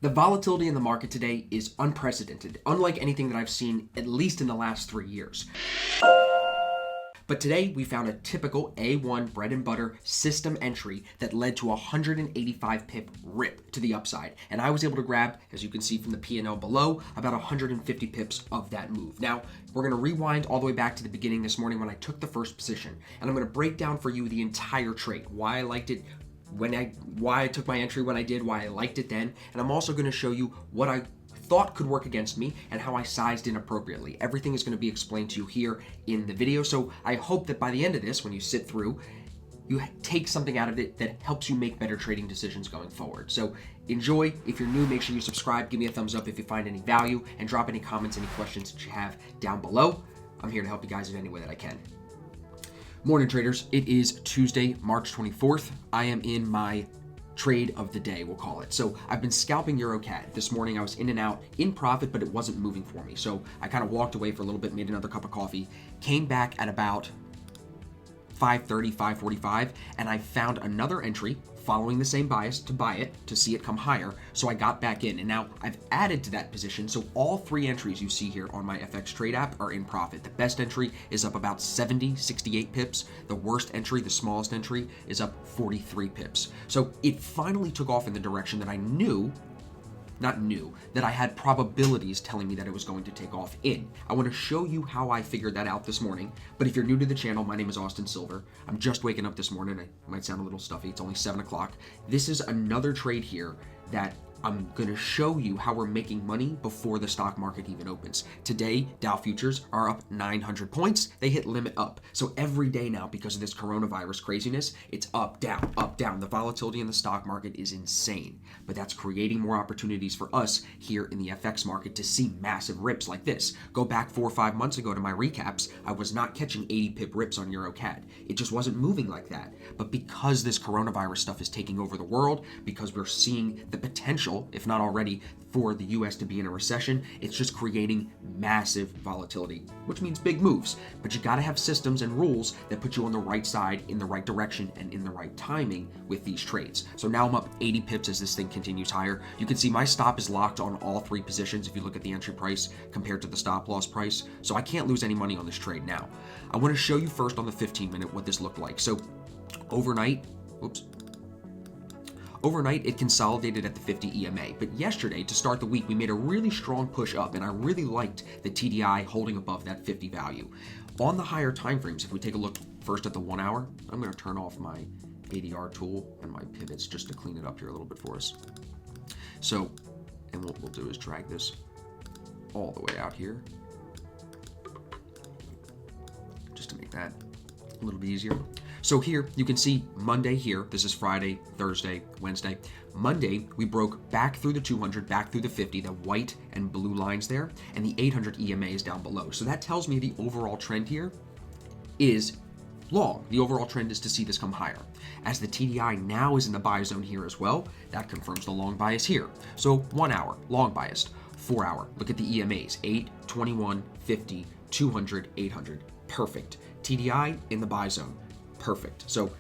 The volatility in the market today is unprecedented, unlike anything that I've seen at least in the last 3 years. But today we found a typical A1 bread and butter system entry that led to a 185 pip rip to the upside. And I was able to grab, as you can see from the P&L below, about 150 pips of that move. Now, we're going to rewind all the way back to the beginning this morning when I took the first position. And I'm going to break down for you the entire trade, why I liked it, why I took my entry when I did, why I liked it then. And I'm also going to show you what I thought could work against me and how I sized in appropriately. Everything is going to be explained to you here in the video. So I hope that by the end of this, when you sit through, you take something out of it that helps you make better trading decisions going forward. So enjoy. If you're new, make sure you subscribe. Give me a thumbs up if you find any value, and drop any comments, any questions that you have down below. I'm here to help you guys in any way that I can. Morning traders. It is Tuesday, March 24th. I am in my trade of the day, we'll call it. So I've been scalping EurCad. This morning I was in and out in profit, but it wasn't moving for me. So I kind of walked away for a little bit, made another cup of coffee, came back at about 5:30, 5:45, and I found another entry following the same bias to buy it, to see it come higher. So I got back in, and now I've added to that position. So all three entries you see here on my FX trade app are in profit. The best entry is up about 70, 68 pips. The worst entry, the smallest entry, is up 43 pips. So it finally took off in the direction that I that I had probabilities telling me that it was going to take off in. I want to show you how I figured that out this morning. But if you're new to the channel, my name is Austin Silver. I'm just waking up this morning. I might sound a little stuffy. It's only 7 o'clock. This is another trade here that I'm going to show you how we're making money before the stock market even opens. Today, Dow futures are up 900 points. They hit limit up. So every day now, because of this coronavirus craziness, it's up, down, up, down. The volatility in the stock market is insane, but that's creating more opportunities for us here in the FX market to see massive rips like this. Go back 4 or 5 months ago to my recaps, I was not catching 80 pip rips on EurCad. It just wasn't moving like that. But because this coronavirus stuff is taking over the world, because we're seeing the potential, if not already, for the US to be in a recession, it's just creating massive volatility, which means big moves. But you gotta have systems and rules that put you on the right side, in the right direction, and in the right timing with these trades. So now I'm up 80 pips as this thing continues higher. You can see my stop is locked on all three positions if you look at the entry price compared to the stop loss price. So I can't lose any money on this trade now. I wanna show you first on the 15-minute what this looked like. So overnight, Overnight, it consolidated at the 50 EMA, but yesterday, to start the week, we made a really strong push up, and I really liked the TDI holding above that 50 value. On the higher time frames, if we take a look first at the 1 hour, I'm going to turn off my ADR tool and my pivots just to clean it up here a little bit for us. So, and what we'll do is drag this all the way out here, just to make that a little bit easier. So here, you can see Monday here, this is Friday, Thursday, Wednesday. Monday, we broke back through the 200, back through the 50, the white and blue lines there, and the 800 EMA is down below. So that tells me the overall trend here is long. The overall trend is to see this come higher. As the TDI now is in the buy zone here as well, that confirms the long bias here. So 1 hour, long biased. 4 hour, look at the EMAs, 8, 21, 50, 200, 800, perfect. TDI in the buy zone. Perfect. So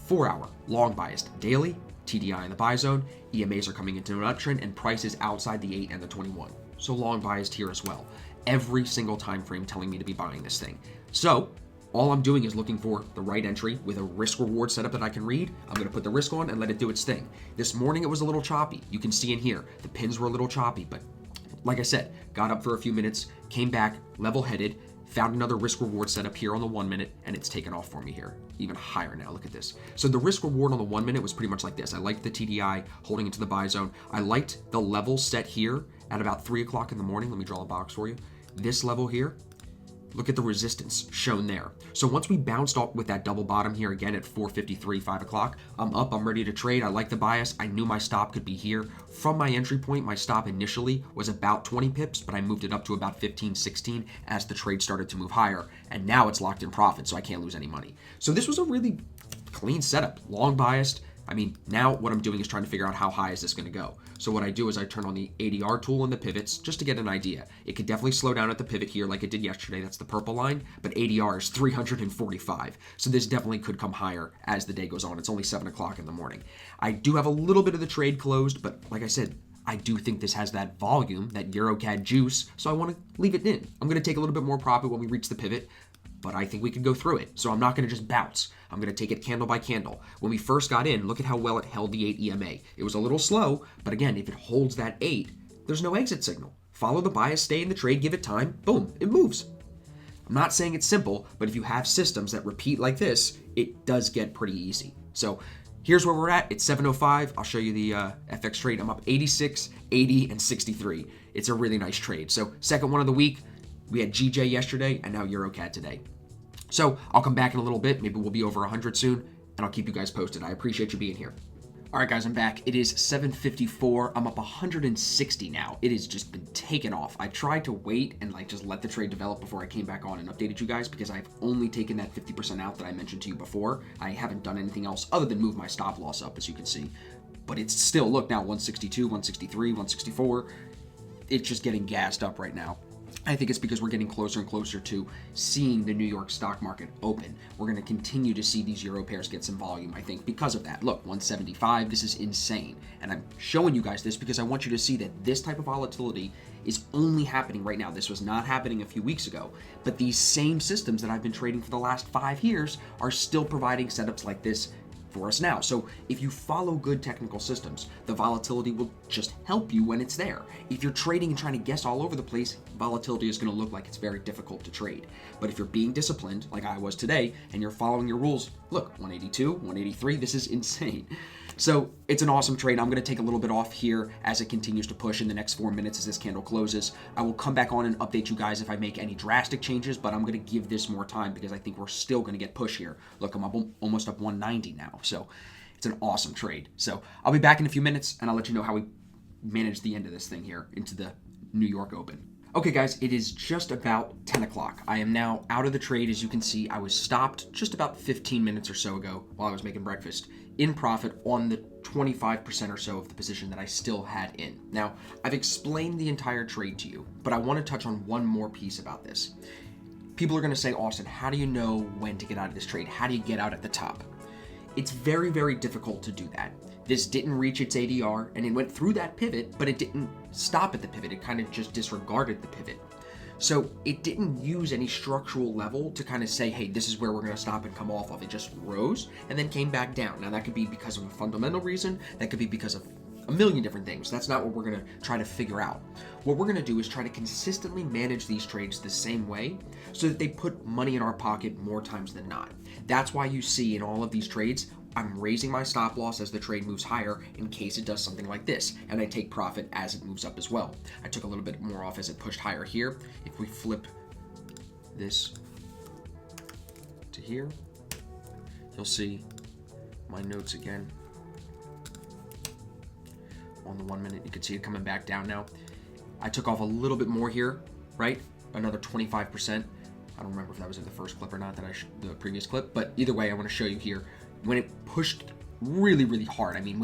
4 hour, long biased, daily, TDI in the buy zone, EMAs are coming into an uptrend, and prices outside the 8 and the 21. So long biased here as well. Every single time frame telling me to be buying this thing. So all I'm doing is looking for the right entry with a risk reward setup that I can read. I'm going to put the risk on and let it do its thing. This morning it was a little choppy. You can see in here, the pins were a little choppy, but like I said, got up for a few minutes, came back level headed, found another risk reward setup here on the 1 minute, and it's taken off for me here. Even higher now, look at this. So the risk reward on the 1 minute was pretty much like this. I liked the TDI holding into the buy zone. I liked the level set here at about 3 o'clock in the morning. Let me draw a box for you. This level here, look at the resistance shown there. So once we bounced off with that double bottom here again at 4:53, 5 o'clock, I'm up, I'm ready to trade. I like the bias. I knew my stop could be here. From my entry point, my stop initially was about 20 pips, but I moved it up to about 15, 16 as the trade started to move higher. And now it's locked in profit, so I can't lose any money. So this was a really clean setup, long biased. I mean, now what I'm doing is trying to figure out how high is this going to go. So what I do is I turn on the ADR tool and the pivots just to get an idea. It could definitely slow down at the pivot here like it did yesterday. That's the purple line, but ADR is 345. So this definitely could come higher as the day goes on. It's only 7 o'clock in the morning. I do have a little bit of the trade closed, but like I said, I do think this has that volume, that EurCad juice, so I want to leave it in. I'm going to take a little bit more profit when we reach the pivot, but I think we could go through it. So I'm not going to just bounce. I'm going to take it candle by candle. When we first got in, look at how well it held the 8 EMA. It was a little slow, but again, if it holds that 8, there's no exit signal. Follow the bias, stay in the trade, give it time, boom, it moves. I'm not saying it's simple, but if you have systems that repeat like this, it does get pretty easy. So here's where we're at. It's 7:05. I'll show you the FX trade. I'm up 86, 80, and 63. It's a really nice trade. So second one of the week. We had GJ yesterday and now EurCad today. So I'll come back in a little bit. Maybe we'll be over 100 soon, and I'll keep you guys posted. I appreciate you being here. All right, guys, I'm back. It is 7:54. I'm up 160 now. It has just been taken off. I tried to wait and just let the trade develop before I came back on and updated you guys because I've only taken that 50% out that I mentioned to you before. I haven't done anything else other than move my stop loss up, as you can see. But it's still, look now, 162, 163, 164. It's just getting gassed up right now. I think it's because we're getting closer and closer to seeing the New York stock market open. We're going to continue to see these euro pairs get some volume, I think, because of that. Look, 175, this is insane. And I'm showing you guys this because I want you to see that this type of volatility is only happening right now. This was not happening a few weeks ago. But these same systems that I've been trading for the last 5 years are still providing setups like this for us now. So if you follow good technical systems, the volatility will just help you when it's there. If you're trading and trying to guess all over the place, volatility is going to look like it's very difficult to trade. But if you're being disciplined, like I was today, and you're following your rules, look, 182, 183, this is insane. So it's an awesome trade. I'm going to take a little bit off here as it continues to push in the next 4 minutes as this candle closes. I will come back on and update you guys if I make any drastic changes, but I'm going to give this more time because I think we're still going to get push here. Look, I'm almost up 190 now. So it's an awesome trade. So I'll be back in a few minutes and I'll let you know how we manage the end of this thing here into the New York Open. Okay, guys, it is just about 10 o'clock. I am now out of the trade. As you can see, I was stopped just about 15 minutes or so ago while I was making breakfast in profit on the 25% or so of the position that I still had in. Now, I've explained the entire trade to you, but I want to touch on one more piece about this. People are going to say, Austin, how do you know when to get out of this trade? How do you get out at the top? It's very, very difficult to do that. This didn't reach its ADR, and it went through that pivot, but it didn't stop at the pivot. It kind of just disregarded the pivot. So it didn't use any structural level to kind of say, hey, this is where we're going to stop and come off of. It just rose and then came back down. Now, that could be because of a fundamental reason. That could be because of a million different things. That's not what we're going to try to figure out. What we're going to do is try to consistently manage these trades the same way so that they put money in our pocket more times than not. That's why you see in all of these trades, I'm raising my stop loss as the trade moves higher in case it does something like this, and I take profit as it moves up as well. I took a little bit more off as it pushed higher here. If we flip this to here, you'll see my notes again. On the 1 minute, you can see it coming back down now. I took off a little bit more here, right? Another 25%. I don't remember if that was in the first clip or not, the previous clip, but either way, I want to show you here. When it pushed really, really hard, I mean,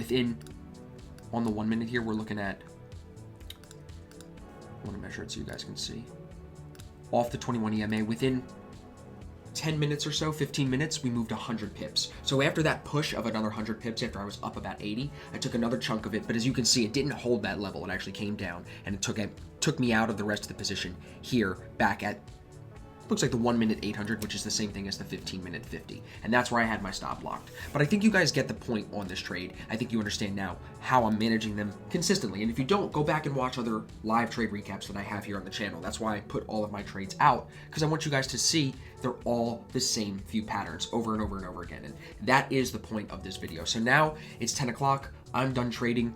on the 1 minute here, we're looking at, I want to measure it so you guys can see. Off the 21 EMA, within 10 minutes or so, 15 minutes, we moved 100 pips. So after that push of another 100 pips, after I was up about 80, I took another chunk of it, but as you can see, it didn't hold that level. It actually came down, and it took me out of the rest of the position here, back at, looks like the 1 minute 800, which is the same thing as the 15 minute 50. And that's where I had my stop locked. But I think you guys get the point on this trade. I think you understand now how I'm managing them consistently. And if you don't, go back and watch other live trade recaps that I have here on the channel. That's why I put all of my trades out, because I want you guys to see they're all the same few patterns over and over and over again. And that is the point of this video. So now it's 10 o'clock. I'm done trading.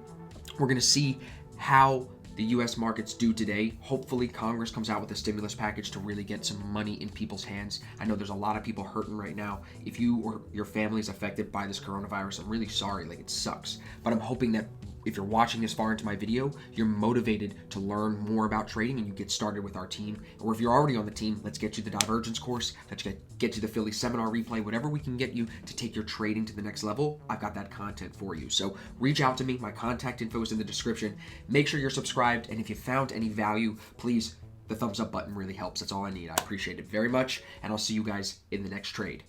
We're going to see how the U.S. markets do today. Hopefully Congress comes out with a stimulus package to really get some money in people's hands. I know there's a lot of people hurting right now. If you or your family is affected by this coronavirus, I'm really sorry, like it sucks. But I'm hoping that if you're watching this far into my video, you're motivated to learn more about trading and you get started with our team. Or if you're already on the team, let's get you the divergence course, let's get you the Philly seminar replay, whatever we can get you to take your trading to the next level. I've got that content for you. So reach out to me. My contact info is in the description. Make sure you're subscribed. And if you found any value, please, the thumbs up button really helps. That's all I need. I appreciate it very much. And I'll see you guys in the next trade.